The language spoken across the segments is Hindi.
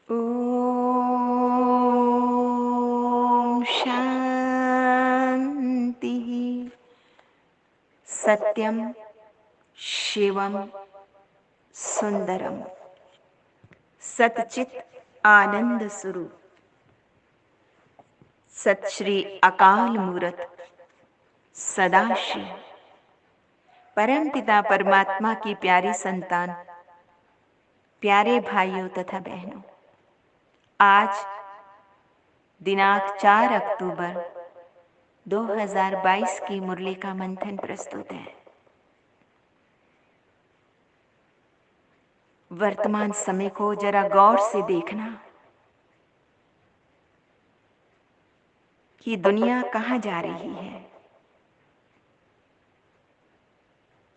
ॐ शान्तिः। सत्यम शिवम सुंदरम सतचित आनंद स्वरूप सत श्री अकाल मूरत सदाशिव परमपिता परमात्मा की प्यारी संतान, प्यारे भाइयों तथा बहनों, आज दिनांक 4 अक्टूबर 2022 की मुरली का मंथन प्रस्तुत है। वर्तमान समय को जरा गौर से देखना कि दुनिया कहाँ जा रही है।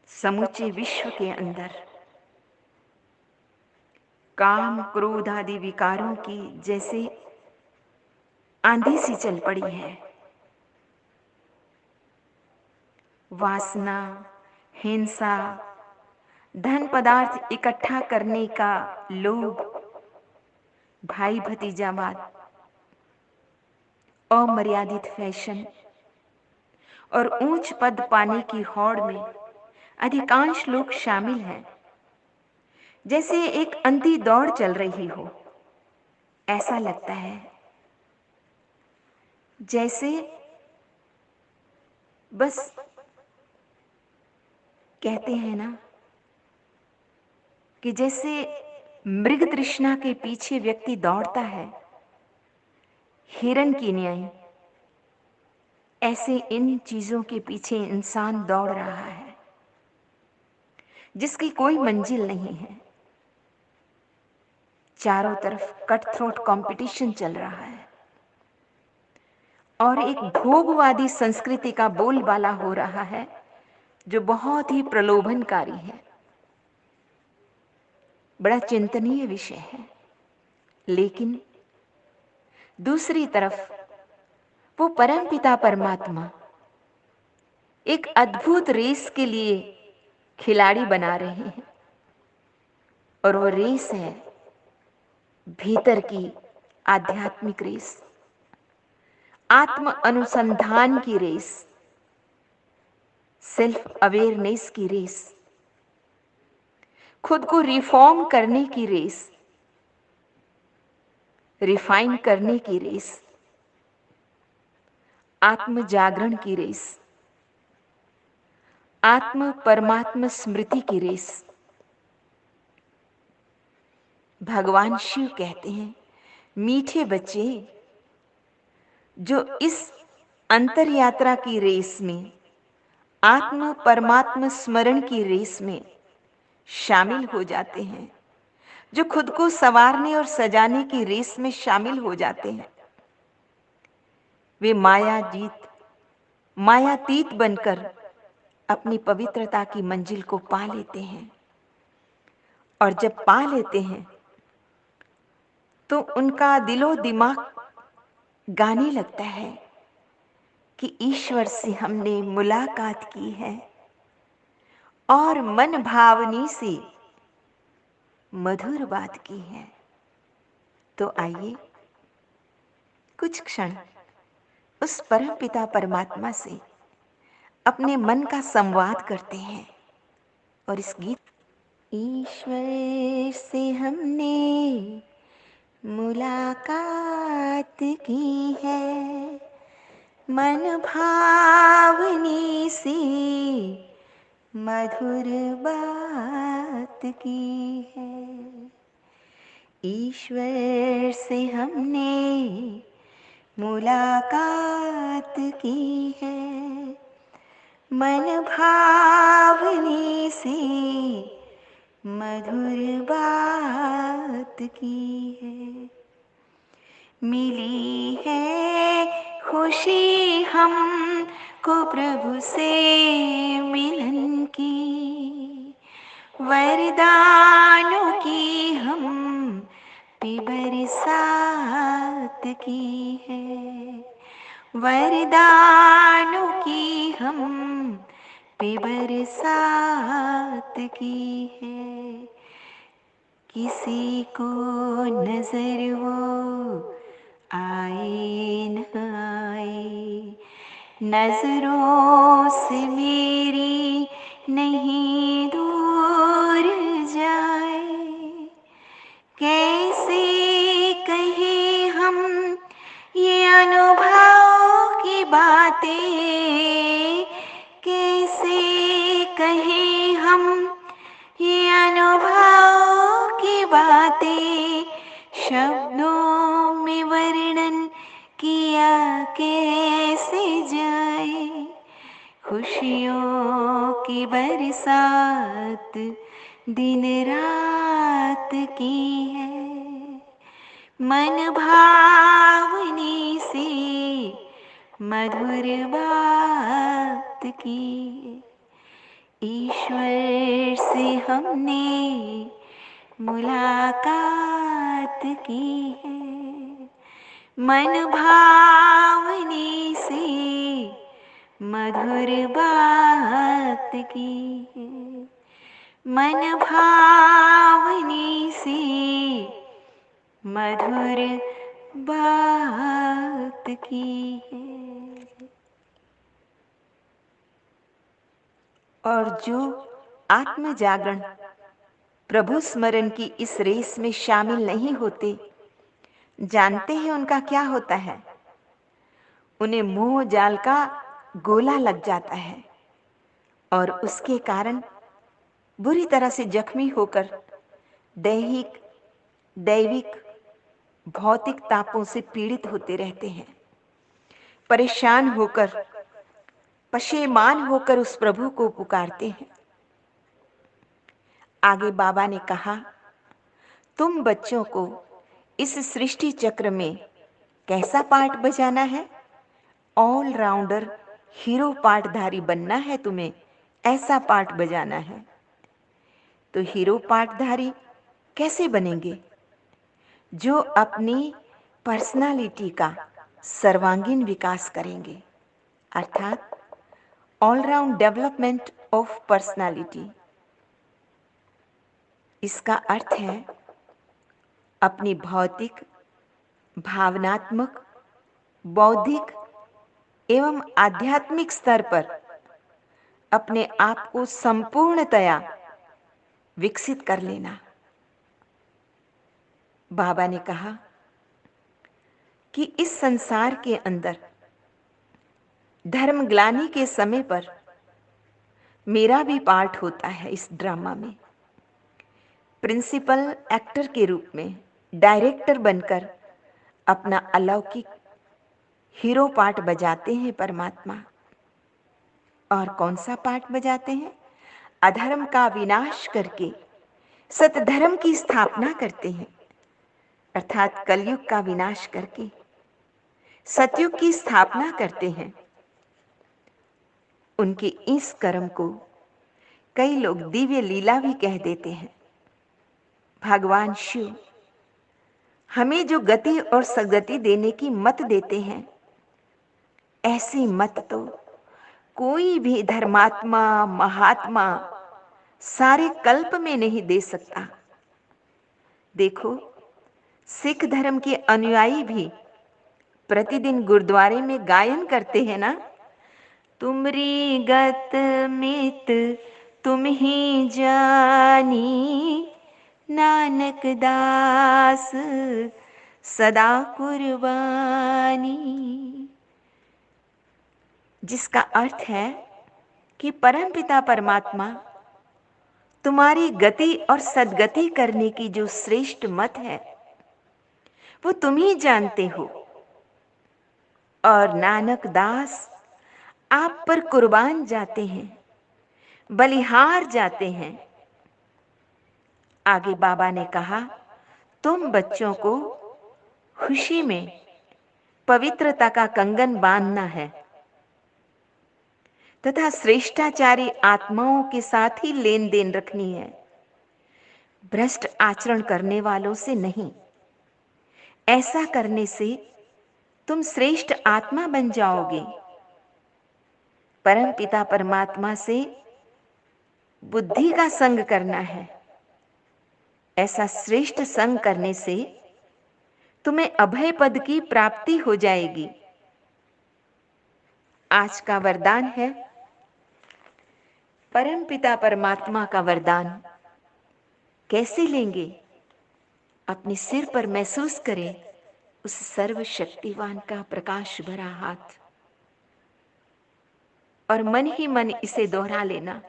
समूचे विश्व के अंदर काम क्रोध आदि विकारों की जैसे आंधी सी चल पड़ी है। वासना, हिंसा, धन पदार्थ इकट्ठा करने का लोभ, भाई भतीजावाद, अमर्यादित फैशन और ऊंच पद पाने की होड़ में अधिकांश लोग शामिल हैं। जैसे एक अंधी दौड़ चल रही हो, ऐसा लगता है। जैसे बस कहते हैं ना कि जैसे मृग तृष्णा के पीछे व्यक्ति दौड़ता है हिरण की न्याय, ऐसे इन चीजों के पीछे इंसान दौड़ रहा है जिसकी कोई मंजिल नहीं है। चारों तरफ कट थ्रोट कंपटीशन चल रहा है और एक भोगवादी संस्कृति का बोलबाला हो रहा है जो बहुत ही प्रलोभनकारी है। बड़ा चिंतनीय विषय है। लेकिन दूसरी तरफ वो परमपिता परमात्मा एक अद्भुत रेस के लिए खिलाड़ी बना रहे हैं और वो रेस है भीतर की आध्यात्मिक रेस, आत्म अनुसंधान की रेस, सेल्फ अवेयरनेस की रेस, खुद को रिफॉर्म करने की रेस, रिफाइन करने की रेस, आत्म जागरण की रेस, आत्म परमात्म स्मृति की रेस। भगवान शिव कहते हैं, मीठे बच्चे, जो इस अंतर यात्रा की रेस में, आत्म परमात्म स्मरण की रेस में शामिल हो जाते हैं, जो खुद को संवारने और सजाने की रेस में शामिल हो जाते हैं, वे मायातीत बनकर अपनी पवित्रता की मंजिल को पा लेते हैं। और जब पा लेते हैं तो उनका दिलो दिमाग गाने लगता है कि ईश्वर से हमने मुलाकात की है और मन भावनी से मधुर बात की है। तो आइए कुछ क्षण उस परमपिता परमात्मा से अपने मन का संवाद करते हैं। और इस गीत, ईश्वर से हमने मुलाकात की है, मन भावनी से मधुर बात की है। ईश्वर से हमने मुलाकात की है, मन भावनी से मधुर बात की है। मिली है खुशी हमको प्रभु से मिलन की, वरदानों की हम पे बरसात की है, वरदानों की हम पे बरसात की है। किसी को नजर वो आए न आए, नजरों से मेरी नहीं दूर जाए। कैसे कहें हम ये अनुभव की बातें, कैसे कहें हम ये अनुभव की बातें, शब्दों में वर्णन किया कैसे जाए। खुशियों की बरसात दिन रात की है, मन भावनी से मधुर बात की। ईश्वर से हमने मुलाकात की है, मन भावनी से मधुर बात की है, मन भावनी से मधुर बात की है। और जो आत्म जागरण प्रभु स्मरण की इस रेस में शामिल नहीं होते, जानते हैं उनका क्या होता है? उन्हें मोह जाल का गोला लग जाता है और उसके कारण बुरी तरह से जख्मी होकर दैहिक, दैविक, भौतिक तापों से पीड़ित होते रहते हैं। परेशान होकर, पशेमान होकर उस प्रभु को पुकारते हैं। आगे बाबा ने कहा, तुम बच्चों को इस सृष्टि चक्र में कैसा पार्ट बजाना है? ऑल राउंडर हीरो पार्टधारी बनना है तुम्हें, ऐसा पार्ट बजाना है। तो हीरो पार्टधारी कैसे बनेंगे? जो अपनी पर्सनालिटी का सर्वांगीण विकास करेंगे, अर्थात all round development of personality. इसका अर्थ है अपनी भौतिक, भावनात्मक, बौद्धिक एवं आध्यात्मिक स्तर पर अपने आप को संपूर्णतया विकसित कर लेना। बाबा ने कहा कि इस संसार के अंदर धर्मग्लानि के समय पर मेरा भी पार्ट होता है। इस ड्रामा में प्रिंसिपल एक्टर के रूप में डायरेक्टर बनकर अपना अलौकिक हीरो पार्ट बजाते हैं परमात्मा। और कौन सा पार्ट बजाते हैं? अधर्म का विनाश करके सतधर्म की स्थापना करते हैं, अर्थात कलयुग का विनाश करके सतयुग की स्थापना करते हैं। उनके इस कर्म को कई लोग दिव्य लीला भी कह देते हैं। भगवान शिव हमें जो गति और सद्गति देने की मत देते हैं, ऐसी मत तो कोई भी धर्मात्मा, महात्मा सारे कल्प में नहीं दे सकता। देखो, सिख धर्म के अनुयायी भी प्रतिदिन गुरुद्वारे में गायन करते हैं ना, तुमरी गत मित तुम ही जानी, नानक दास सदा कुर्बानी। जिसका अर्थ है कि परमपिता परमात्मा तुम्हारी गति और सद्गति करने की जो श्रेष्ठ मत है, वो तुम ही जानते हो। और नानक दास आप पर कुर्बान जाते हैं, बलिहार जाते हैं। आगे बाबा ने कहा, तुम बच्चों को खुशी में पवित्रता का कंगन बांधना है तथा श्रेष्ठाचारी आत्माओं के साथ ही लेन देन रखनी है, भ्रष्ट आचरण करने वालों से नहीं। ऐसा करने से तुम श्रेष्ठ आत्मा बन जाओगे। परम पिता परमात्मा से बुद्धि का संग करना है, ऐसा श्रेष्ठ संग करने से तुम्हें अभय पद की प्राप्ति हो जाएगी। आज का वरदान है परमपिता परमात्मा का वरदान। कैसे लेंगे? अपने सिर पर महसूस करें उस सर्वशक्तिवान का प्रकाश भरा हाथ, और मन ही मन इसे दोहरा लेना।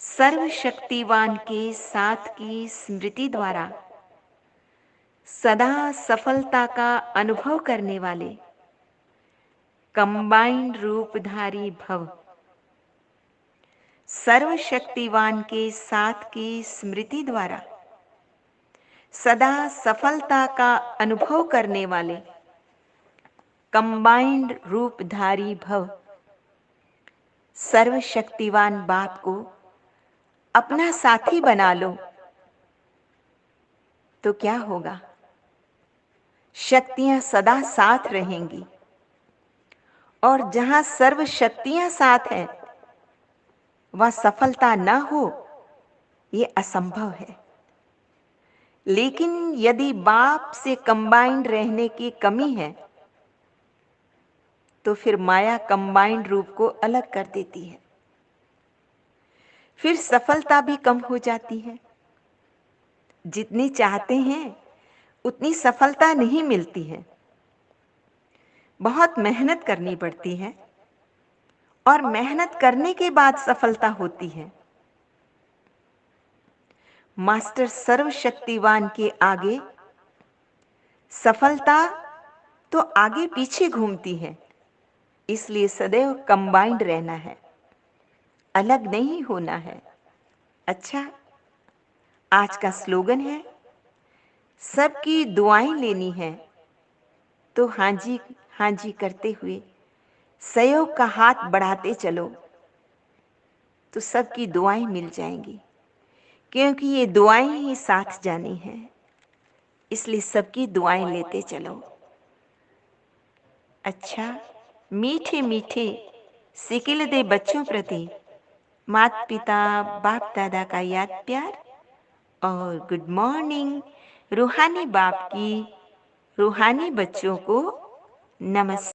सर्वशक्तिवान के साथ की स्मृति द्वारा सदा सफलता का अनुभव करने वाले कंबाइंड रूपधारी भव। सर्वशक्तिवान के साथ की स्मृति द्वारा सदा सफलता का अनुभव करने वाले कंबाइंड रूपधारी भव। सर्वशक्तिवान बाप को अपना साथी बना लो तो क्या होगा? शक्तियां सदा साथ रहेंगी, और जहां सर्व शक्तियां साथ हैं वह सफलता न हो, ये असंभव है। लेकिन यदि बाप से कंबाइंड रहने की कमी है तो फिर माया कंबाइंड रूप को अलग कर देती है, फिर सफलता भी कम हो जाती है। जितनी चाहते हैं उतनी सफलता नहीं मिलती है, बहुत मेहनत करनी पड़ती है, और मेहनत करने के बाद सफलता होती है। मास्टर सर्वशक्तिवान के आगे सफलता तो आगे पीछे घूमती है, इसलिए सदैव कंबाइंड रहना है, अलग नहीं होना है। अच्छा, आज का स्लोगन है सबकी दुआएं लेनी है, तो हाँ जी करते हुए सहयोग का हाथ बढ़ाते चलो, तो सबकी दुआएं मिल जाएंगी, क्योंकि ये दुआएं ही साथ जानी है। इसलिए सबकी दुआएं लेते चलो। अच्छा, मीठे मीठे सिकिल दे बच्चों प्रति माता पिता बाप दादा का याद प्यार, और गुड मॉर्निंग रूहानी बाप की रूहानी बच्चों को नमस्कार।